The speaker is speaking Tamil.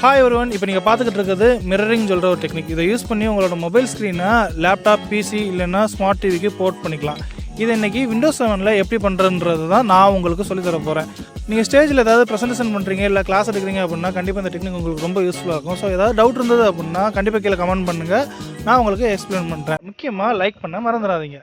ஹாய் எவ்ரிவன், இப்போ நீங்கள் பார்த்துக்கிட்டு இருக்கிறது மிரரிங் சொல்கிற ஒரு டெக்னிக். இதை யூஸ் பண்ணி உங்களோட மொபைல் ஸ்க்ரீனை லேப்டாப், பிசி இல்லைன்னா ஸ்மார்ட் டிவிக்கு போர்ட் பண்ணிக்கலாம். இது இன்றைக்கி விண்டோஸ் 7 எப்படி பண்ணுறதுன்றது தான் நான் உங்களுக்கு சொல்லித்தர போகிறேன். நீங்கள் ஸ்டேஜில் ஏதாவது ப்ரெசன்டேஷன் பண்ணுறீங்க இல்லை கிளாஸ் எடுக்கிறீங்க அப்படின்னா கண்டிப்பாக இந்த டெக்னிக் உங்களுக்கு ரொம்ப யூஸ்ஃபுல்லாக இருக்கும். ஸோ ஏதாவது டவுட் இருந்தது அப்படின்னா கண்டிப்பாக கீழே கமெண்ட் பண்ணுங்கள், நான் உங்களுக்கு எக்ஸ்பிளைன் பண்ணுறேன். முக்கியமாக லைக் பண்ண மறந்துடாதீங்க.